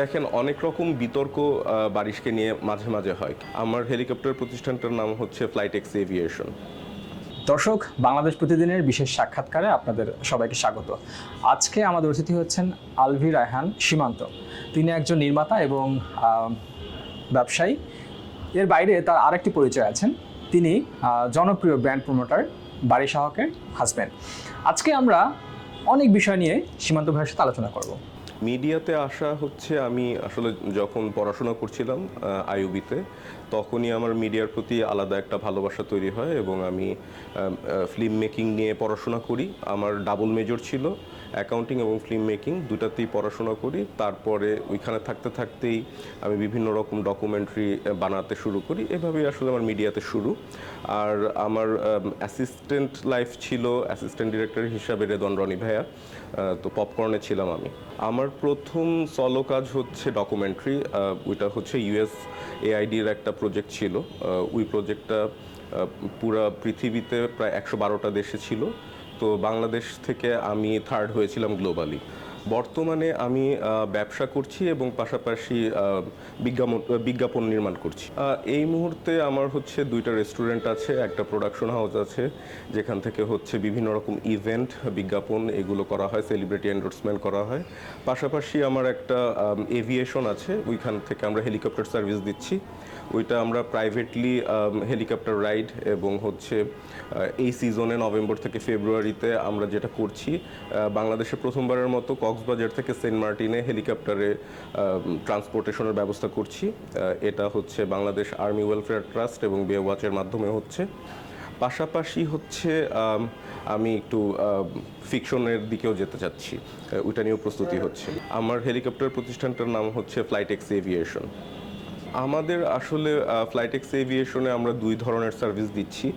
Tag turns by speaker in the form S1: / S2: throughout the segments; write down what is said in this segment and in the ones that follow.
S1: দেখেন অনেক রকম বিতর্ক বারিশকে নিয়ে মাঝে মাঝে হয়। আমার হেলিকপ্টার প্রতিষ্ঠানটার নাম হচ্ছে ফ্লাইটেক্স এভিয়েশন।
S2: দর্শক, বাংলাদেশ প্রতিদিনের বিশেষ সাক্ষাৎকারে আপনাদের সবাইকে স্বাগত। আজকে আমাদের অতিথি হচ্ছেন আলভি রায়হান সীমান্ত। তিনি একজন নির্মাতা এবং ব্যবসায়ী। এর বাইরে তার আরেকটি পরিচয় আছেন, তিনি জনপ্রিয় ব্র্যান্ড প্রমোটার বারি শাহকের হাজব্যান্ড। আজকে আমরা অনেক বিষয় নিয়ে সীমান্ত ভাইয়ের সাথে আলোচনা করব।
S1: মিডিয়াতে আসা হচ্ছে আমি আসলে যখন পড়াশোনা করছিলাম আইইউবিতে, তখনই আমার মিডিয়ার প্রতি আলাদা একটা ভালোবাসা তৈরি হয় এবং আমি ফিল্ম মেকিং নিয়ে পড়াশোনা করি। আমার ডাবল মেজর ছিল, অ্যাকাউন্টিং এবং ফিল্ম মেকিং দুটাতেই পড়াশোনা করি। তারপরে ওইখানে থাকতে থাকতেই আমি বিভিন্ন রকম ডকুমেন্টারি বানাতে শুরু করি। এভাবেই আসলে আমার মিডিয়াতে শুরু। আর আমার অ্যাসিস্ট্যান্ট লাইফ ছিল অ্যাসিস্ট্যান্ট ডিরেক্টর হিসাবে রেদন রনি ভাইয়া, তো পপকর্নে ছিলাম আমি। আমার প্রথম সলো কাজ হচ্ছে ডকুমেন্টারি, ওইটা হচ্ছে ইউএস এআইডির একটা প্রজেক্ট ছিল। ওই প্রজেক্টটা পুরা পৃথিবীতে প্রায় 112টা দেশে ছিল, তো বাংলাদেশ থেকে আমি থার্ড হয়েছিলাম গ্লোবালি। বর্তমানে আমি ব্যবসা করছি এবং পাশাপাশি বিজ্ঞাপন নির্মাণ করছি। এই মুহূর্তে আমার হচ্ছে দুইটা রেস্টুরেন্ট আছে, একটা প্রোডাকশন হাউস আছে যেখান থেকে হচ্ছে বিভিন্ন রকম ইভেন্ট, বিজ্ঞাপন এগুলো করা হয়, সেলিব্রিটি এন্ডোর্সমেন্ট করা হয়। পাশাপাশি আমার একটা এভিয়েশন আছে, ওইখান থেকে আমরা হেলিকপ্টার সার্ভিস দিচ্ছি। ওইটা আমরা প্রাইভেটলি হেলিকপ্টার রাইড এবং হচ্ছে এই সিজনে নভেম্বর থেকে ফেব্রুয়ারিতে আমরা যেটা করছি, বাংলাদেশে প্রথমবারের মতো কক্সবাজার থেকে সেন্ট মার্টিনে হেলিকপ্টারে ট্রান্সপোর্টেশনের ব্যবস্থা করছি। এটা হচ্ছে বাংলাদেশ আর্মি ওয়েলফেয়ার ট্রাস্ট এবং বে ওয়াচের মাধ্যমে হচ্ছে। পাশাপাশি হচ্ছে আমি একটু ফিকশনের দিকেও যেতে চাচ্ছি, ওইটা নিয়েও প্রস্তুতি হচ্ছে। আমার হেলিকপ্টার প্রতিষ্ঠানটার নাম হচ্ছে ফ্লাইটেক্স এভিয়েশন। আমাদের আসলে ফ্লাইটেক্স এভিয়েশনে আমরা দুই ধরনের সার্ভিস দিচ্ছি।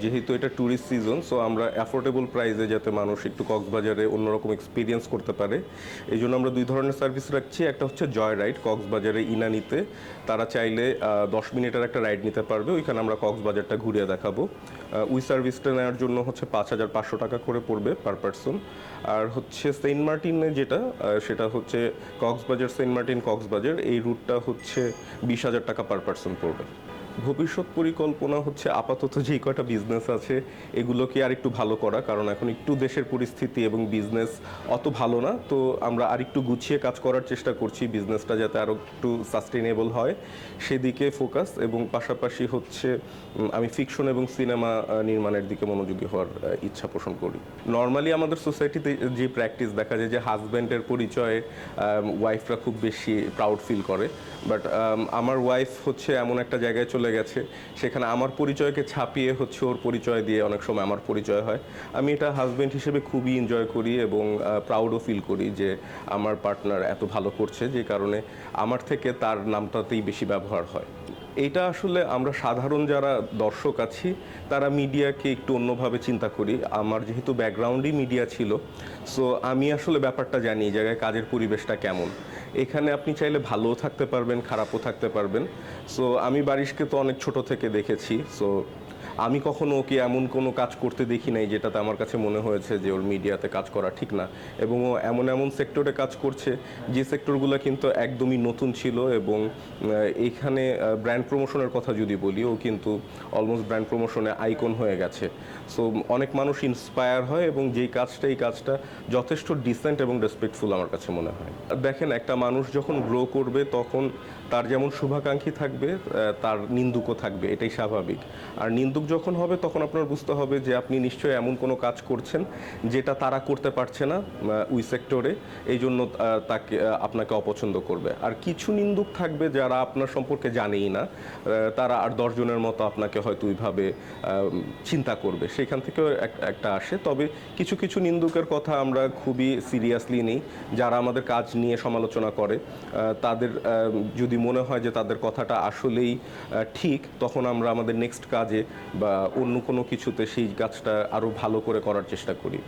S1: যেহেতু এটা ট্যুরিস্ট সিজন, সো আমরা অ্যাফোর্ডেবল প্রাইসে যাতে মানুষ একটু কক্সবাজারে অন্যরকম এক্সপিরিয়েন্স করতে পারে, এই জন্য আমরা দুই ধরনের সার্ভিস রাখছি। একটা হচ্ছে জয় রাইড, কক্সবাজারে ইনানিতে তারা চাইলে 10 মিনিটের একটা রাইড নিতে পারবে, ওইখানে আমরা কক্সবাজারটা ঘুরিয়ে দেখাবো। ওই সার্ভিসটা নেওয়ার জন্য হচ্ছে 5,500 টাকা করে পড়বে পার পারসন। আর হচ্ছে সেন্ট মার্টিনে যেটা, সেটা হচ্ছে কক্সবাজার সেন্ট মার্টিন কক্সবাজার, এই রুটটা হচ্ছে 20,000 টাকা পার পারসন পড়বে। ভবিষ্যৎ পরিকল্পনা হচ্ছে আপাতত যেই কয়টা বিজনেস আছে এগুলোকে আর একটু ভালো করা, কারণ এখন একটু দেশের পরিস্থিতি এবং বিজনেস অত ভালো না, তো আমরা আর একটু গুছিয়ে কাজ করার চেষ্টা করছি, বিজনেসটা যাতে আরও একটু সাস্টেনেবল হয় সেদিকে ফোকাস। এবং পাশাপাশি হচ্ছে আমি ফিকশন এবং সিনেমা নির্মাণের দিকে মনোযোগী হওয়ার ইচ্ছা পোষণ করি। নর্মালি আমাদের সোসাইটিতে যে প্র্যাকটিস দেখা যায় যে হাজব্যান্ডের পরিচয়ে ওয়াইফরা খুব বেশি প্রাউড ফিল করে, বাট আমার ওয়াইফ হচ্ছে এমন একটা জায়গায় চলে গেছে, সেখানে আমার পরিচয়কে ছাপিয়ে হচ্ছে ওর পরিচয় দিয়ে অনেক সময় আমার পরিচয় হয়। আমি এটা হাজব্যান্ড হিসেবে খুবই এনজয় করি এবং প্রাউডও ফিল করি যে আমার পার্টনার এত ভালো করছে, যে কারণে আমার থেকে তার নামটাতেই বেশি ব্যবহার হয়। এটা আসলে আমরা সাধারণ যারা দর্শক আছি তারা মিডিয়াকে একটু অন্যভাবে চিন্তা করি। আমার যেহেতু ব্যাকগ্রাউন্ডই মিডিয়া ছিল, সো আমি আসলে ব্যাপারটা জানি এই জায়গায় কাজের পরিবেশটা কেমন। এখানে আপনি চাইলে ভালোও থাকতে পারবেন, খারাপও থাকতে পারবেন। সো আমি বারিশকে তো অনেক ছোট থেকে দেখেছি, সো আমি কখনো ওকে এমন কোনো কাজ করতে দেখি নাই যেটাতে আমার কাছে মনে হয়েছে যে ওর মিডিয়াতে কাজ করা ঠিক না। এবং ও এমন এমন সেক্টরে কাজ করছে যে সেক্টরগুলো কিন্তু একদমই নতুন ছিল। এবং এইখানে ব্র্যান্ড প্রমোশনের কথা যদি বলি, ও কিন্তু অলমোস্ট ব্র্যান্ড প্রমোশনে আইকন হয়ে গেছে। সো অনেক মানুষ ইন্সপায়ার হয় এবং যেই কাজটা, এই কাজটা যথেষ্ট ডিসেন্ট এবং রেসপেক্টফুল আমার কাছে মনে হয়। দেখেন, একটা মানুষ যখন গ্রো করবে তখন তার যেমন শুভাকাঙ্ক্ষী থাকবে, তার নিন্দুকও থাকবে, এটাই স্বাভাবিক। আর নিন্দুক যখন হবে তখন আপনার বুঝতে হবে যে আপনি নিশ্চয়ই এমন কোনো কাজ করছেন যেটা তারা করতে পারছে না ওই সেক্টরে, এই জন্য তাকে আপনাকে অপছন্দ করবে। আর কিছু নিন্দুক থাকবে যারা আপনার সম্পর্কে জানেই না, তারা আর 10 জনের মতো আপনাকে হয়তো ওইভাবে চিন্তা করবে, সেখান থেকেও একটা আসে। তবে কিছু কিছু নিন্দুকের কথা আমরা খুবই সিরিয়াসলি নিই, যারা আমাদের কাজ নিয়ে সমালোচনা করে তাদের যদি মনে হয় যে তাদের কথাটা আসলেই ঠিক, তখন আমরা আমাদের নেক্সট কাজে বা অন্য কোনো কিছুতে সেই কাজটা আরও ভালো করে করার চেষ্টা করি।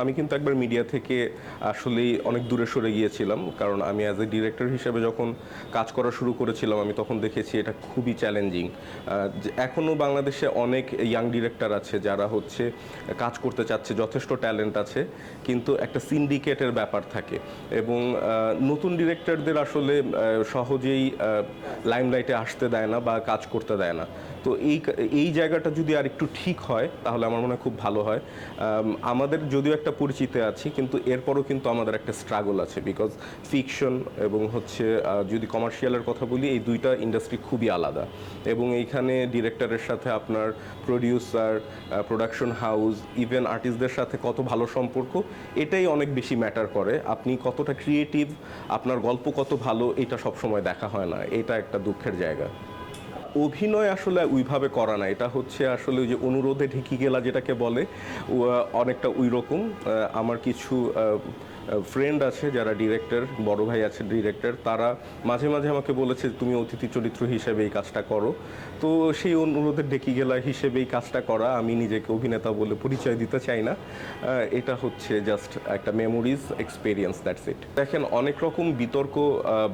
S1: আমি কিন্তু একবার মিডিয়া থেকে আসলেই অনেক দূরে সরে গিয়েছিলাম, কারণ আমি অ্যাজ এ ডিরেক্টর হিসেবে যখন কাজ করা শুরু করেছিলাম আমি তখন দেখেছি এটা খুবই চ্যালেঞ্জিং। এখনও বাংলাদেশে অনেক ইয়াং ডিরেক্টর আছে যারা হচ্ছে কাজ করতে চাচ্ছে, যথেষ্ট ট্যালেন্ট আছে, কিন্তু একটা সিন্ডিকেটের ব্যাপার থাকে এবং নতুন ডিরেক্টরদের আসলে সহজেই লাইমলাইটে আসতে দেয় না বা কাজ করতে দেয় না। তো এই জায়গাটা যদি আর একটু ঠিক হয় তাহলে আমার মনে হয় খুব ভালো হয়। আমাদের যদিও একটা পরিচিতি আছে, কিন্তু এরপরও কিন্তু আমাদের একটা স্ট্রাগল আছে, বিকজ ফিকশন এবং হচ্ছে যদি কমার্শিয়ালের কথা বলি, এই দুইটা ইন্ডাস্ট্রি খুবই আলাদা এবং এইখানে ডিরেক্টরের সাথে আপনার প্রডিউসার, প্রোডাকশন হাউস, ইভেন আর্টিস্টদের সাথে কত ভালো সম্পর্ক, এটাই অনেক বেশি ম্যাটার করে। আপনি কতটা ক্রিয়েটিভ, আপনার গল্প কত ভালো, এটা সবসময় দেখা হয় না, এটা একটা দুঃখের জায়গা। অভিনয় আসলে ওইভাবে করা না, এটা হচ্ছে আসলে ওই যে অনুরোধে ঢেকি গেলা যেটাকে বলে, অনেকটা ওই রকম। আমার কিছু ফ্রেন্ড আছে যারা ডিরেক্টর, বড় ভাই আছে ডিরেক্টর, তারা মাঝে মাঝে আমাকে বলেছে তুমি অতিথি চরিত্র হিসেবে এই কাজটা করো। তো সেই অনুরোধের ঢেকি গেলা হিসেবে এই কাজটা করা, আমি নিজেকে অভিনেতা বলে পরিচয় দিতে চাই না। এটা হচ্ছে জাস্ট একটা মেমোরিজ, এক্সপিরিয়েন্স, দ্যাটস ইট। দেখেন, অনেক রকম বিতর্ক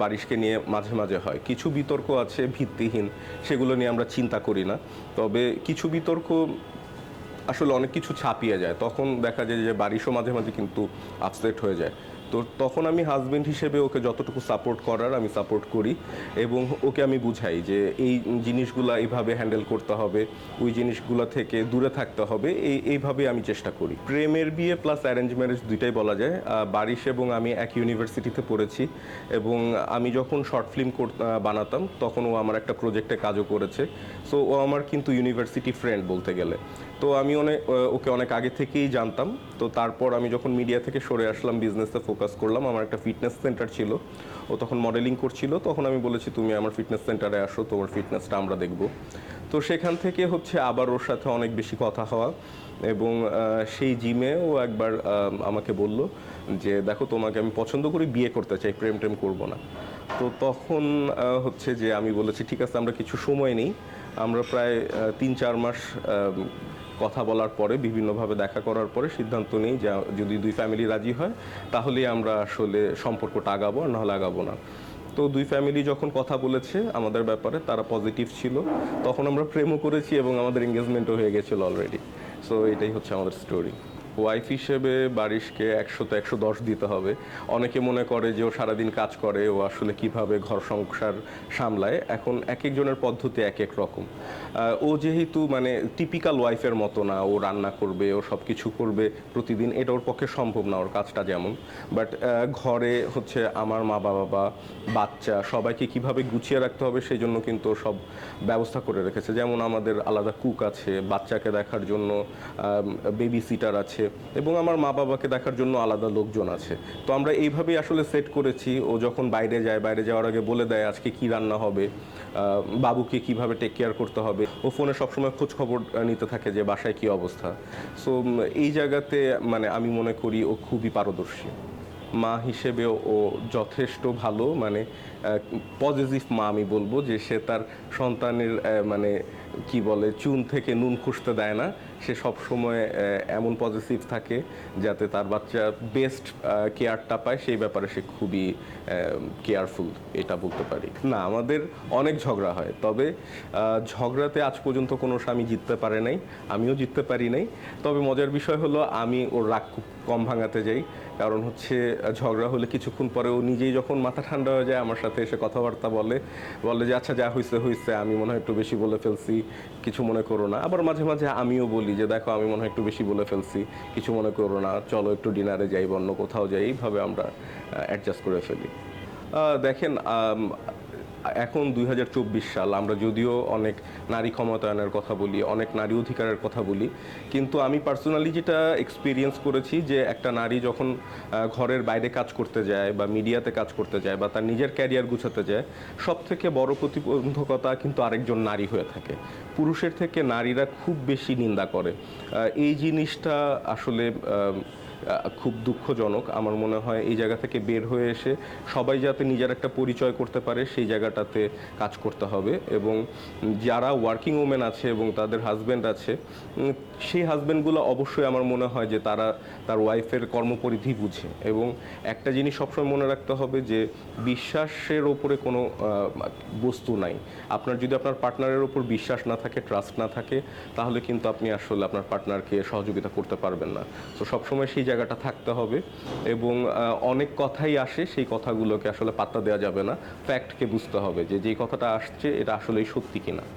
S1: বারিশকে নিয়ে মাঝে মাঝে হয়। কিছু বিতর্ক আছে ভিত্তিহীন, সেগুলো নিয়ে আমরা চিন্তা করি না। তবে কিছু বিতর্ক আসলে অনেক কিছু ছাপিয়ে যায়, তখন দেখা যায় যে বারিশও মাঝে মাঝে কিন্তু আপসেট হয়ে যায়। তো তখন আমি হাজবেন্ড হিসেবে ওকে যতটুকু সাপোর্ট করার আমি সাপোর্ট করি এবং ওকে আমি বুঝাই যে এই জিনিসগুলো এইভাবে হ্যান্ডেল করতে হবে, ওই জিনিসগুলো থেকে দূরে থাকতে হবে, এইভাবে আমি চেষ্টা করি। প্রেমের বিয়ে প্লাস অ্যারেঞ্জ ম্যারেজ দুইটাই বলা যায়। বারিশ এবং আমি এক ইউনিভার্সিটিতে পড়েছি এবং আমি যখন শর্ট ফিল্ম বানাতাম তখন ও আমার একটা প্রজেক্টে কাজও করেছে। সো ও আমার কিন্তু ইউনিভার্সিটি ফ্রেন্ড বলতে গেলে। তো আমি ওকে অনেক আগে থেকেই জানতাম। তো তারপর আমি যখন মিডিয়া থেকে সরে আসলাম, বিজনেসে ফোকাস করলাম, আমার একটা ফিটনেস সেন্টার ছিল, ও তখন মডেলিং করছিল, তখন আমি বলেছি তুমি আমার ফিটনেস সেন্টারে আসো, তোমার ফিটনেসটা আমরা দেখব। তো সেখান থেকে হচ্ছে আবার ওর সাথে অনেক বেশি কথা হওয়া এবং সেই জিমে ও একবার আমাকে বলল যে দেখো, তোমাকে আমি পছন্দ করি, বিয়ে করতে চাই, প্রেম টেম করবো না। তো তখন হচ্ছে যে আমি বলেছি ঠিক আছে, আমরা কিছু সময় নিই। আমরা প্রায় 3-4 মাস কথা বলার পরে, বিভিন্নভাবে দেখা করার পরে সিদ্ধান্ত নিই যে যদি দুই ফ্যামিলি রাজি হয় তাহলেই আমরা আসলে সম্পর্কটা আগাবো, আর নাহলে আগাবো না। তো দুই ফ্যামিলি যখন কথা বলেছে আমাদের ব্যাপারে, তারা পজিটিভ ছিল, তখন আমরা প্রেমও করেছি এবং আমাদের এঙ্গেজমেন্টও হয়ে গেছিলো অলরেডি। সো এটাই হচ্ছে আমাদের স্টোরি। ওয়াইফ হিসেবে বারিশকে 100-তে 110 দিতে হবে। অনেকে মনে করে যে ও সারাদিন কাজ করে, ও আসলে কিভাবে ঘর সংসার সামলায়। এখন এক একজনের পদ্ধতি এক এক রকম। ও যেহেতু মানে টিপিক্যাল ওয়াইফের মতো না, ও রান্না করবে, ও সব কিছু করবে প্রতিদিন, এটা ওর পক্ষে সম্ভব না, ওর কাজটা যেমন। বাট ঘরে হচ্ছে আমার মা বাবা বা বাচ্চা সবাইকে কিভাবে গুছিয়ে রাখতে হবে সেই জন্য কিন্তু ও সব ব্যবস্থা করে রেখেছে। যেমন আমাদের আলাদা কুক আছে, বাচ্চাকে দেখার জন্য বেবি সিটার আছে, এবং আমার মা বাবাকে দেখার জন্য আলাদা লোকজন আছে। তো আমরা এইভাবেই আসলে সেট করেছি। ও যখন বাইরে যায়, বাইরে যাওয়ার আগে বলে দেয় আজকে কি রান্না হবে, বাবুকে কিভাবে টেক কেয়ার করতে হবে। ও ফোনে সবসময় খোঁজ খবর নিতে থাকে যে বাসায় কি অবস্থা। সো এই জায়গাতে মানে আমি মনে করি ও খুবই পারদর্শী। মা হিসেবেও ও যথেষ্ট ভালো, মানে পজিটিভ মা আমি বলবো, যে সে তার সন্তানের মানে কি বলে চুন থেকে নুন খুঁজতে দেয় না। সে সব সময় এমন পজিটিভ থাকে যাতে তার বাচ্চা বেস্ট কেয়ারটা পায়, সেই ব্যাপারে সে খুবই কেয়ারফুল, এটা বলতে পারি। না, আমাদের অনেক ঝগড়া হয়, তবে ঝগড়াতে আজ পর্যন্ত কোনো স্বামী জিততে পারে নাই, আমিও জিততে পারি নাই। তবে মজার বিষয় হলো আমি ওর রাগ খুব কম ভাঙাতে যাই, কারণ হচ্ছে ঝগড়া হলে কিছুক্ষণ পরে ও নিজেই যখন মাথা ঠান্ডা হয়ে যায় আমার সাথে এসে কথাবার্তা বলে যে আচ্ছা যা হয়েছে হয়েছে, আমি মনে হয় একটু বেশি বলে ফেলছি, কিছু মনে করো না। আবার মাঝে মাঝে আমিও বলি যে দেখো আমি মনে হয় একটু বেশি বলে ফেলছি, কিছু মনে করো না, চলো একটু ডিনারে যাই, অন্য কোথাও যাই, এইভাবে আমরা অ্যাডজাস্ট করে ফেলি। দেখেন, এখন 2024 সাল, আমরা যদিও অনেক নারী ক্ষমতায়নের কথা বলি, অনেক নারী অধিকারের কথা বলি, কিন্তু আমি পার্সোনালি যেটা এক্সপিরিয়েন্স করেছি যে একটা নারী যখন ঘরের বাইরে কাজ করতে যায় বা মিডিয়াতে কাজ করতে যায় বা তার নিজের ক্যারিয়ার গুছাতে যায়, সব থেকে বড় প্রতিবন্ধকতা কিন্তু আরেকজন নারী হয়ে থাকে। পুরুষের থেকে নারীরা খুব বেশি নিন্দা করে। এই জিনিসটা আসলে খুব দুঃখজনক। আমার মনে হয় এই জায়গা থেকে বের হয়ে এসে সবাই যাতে নিজের একটা পরিচয় করতে পারে সেই জায়গাটাতে কাজ করতে হবে। এবং যারা ওয়ার্কিং ওমেন আছে এবং তাদের হাজব্যান্ড আছে, সেই হাজব্যান্ডগুলো অবশ্যই আমার মনে হয় যে তারা তার ওয়াইফের কর্মপরিধি বুঝে। এবং একটা জিনিস সবসময় মনে রাখতে হবে যে বিশ্বাসের ওপরে কোনো বস্তু নাই। আপনার যদি আপনার পার্টনারের ওপর বিশ্বাস না থাকে, ট্রাস্ট না থাকে, তাহলে কিন্তু আপনি আসলে আপনার পার্টনারকে সহযোগিতা করতে পারবেন না। তো সবসময় সেই জায়গাটা থাকতে হবে। এবং অনেক কথাই আসে, সেই কথাগুলোকে আসলে পাত্তা দেওয়া যাবে না, ফ্যাক্টকে বুঝতে হবে যে যেই কথাটা আসছে এটা আসলেই সত্যি কিনা।